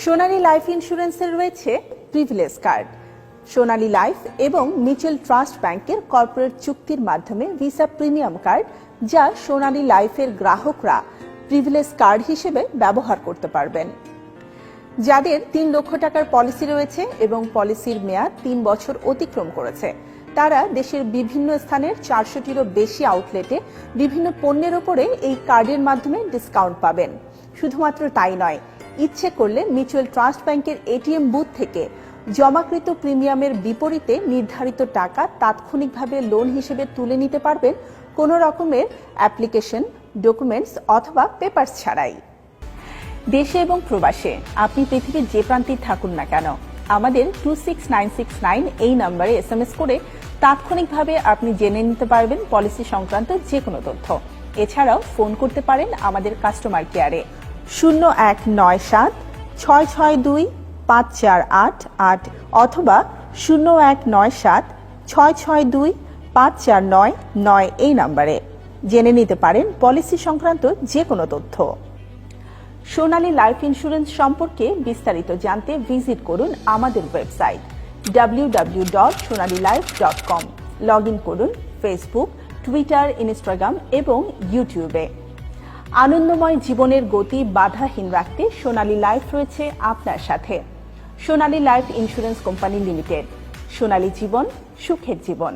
সোনালী life ইন্স্যুরেন্সের রয়েছে privilege card. সোনালী life এবং মিচেল ট্রাস্ট ব্যাংকের কর্পোরেট চুক্তির মাধ্যমে ভিসা প্রিমিয়াম কার্ড, যা সোনালী লাইফের গ্রাহকরা প্রিভিলেজ কার্ড হিসেবে ব্যবহার করতে পারবেন। যাদের ৩ লক্ষ টাকার পলিসি রয়েছে এবং পলিসির মেয়াদ ৩ বছর অতিক্রম করেছে, তারা দেশের বিভিন্ন স্থানের ৪০০টিরও বেশি আউটলেটে বিভিন্ন পণ্যের উপরে এই কার্ডের মাধ্যমে ডিসকাউন্ট পাবেন। শুধুমাত্র তাই নয়, ইচ্ছে করলে মিউচুয়াল ট্রাস্ট ব্যাংকের এটিএম বুথ থেকে জমাকৃত প্রিমিয়ামের বিপরীতে নির্ধারিত টাকা তাৎক্ষণিকভাবে লোন হিসেবে তুলে নিতে পারবেন, কোনো রকমের অ্যাপ্লিকেশন, ডকুমেন্টস অথবা পেপারস ছাড়াই। দেশে এবং প্রবাসে আপনি পৃথিবীর যে প্রান্তেই থাকুন না কেন, আমাদের 26969 এই নম্বরে SMS করে তাৎক্ষণিকভাবে আপনি জেনে নিতে পারবেন পলিসি সংক্রান্ত যে কোনো তথ্য। এছাড়াও ফোন করতে পারেন আমাদের কাস্টমার কেয়ারে 0197 662 5488 অথবা 0197 662 5499 এই নম্বরে জেনে নিতে পারেন পলিসি সংক্রান্ত যে কোনো তথ্য। সোনালী লাইফ ইন্স্যুরেন্স সম্পর্কে বিস্তারিত জানতে ভিজিট করুন আমাদের ওয়েবসাইট www.sonalilife.com। লগ ইন করুন ফেসবুক, টুইটার, ইনস্টাগ্রাম এবং ইউটিউবে। আনন্দময় জীবনের গতি বাধাহীন রাখতে সোনালী লাইফ রয়েছে আপনার সাথে। সোনালী লাইফ ইন্স্যুরেন্স কোম্পানি লিমিটেড। সোনালী জীবন, সুখের জীবন।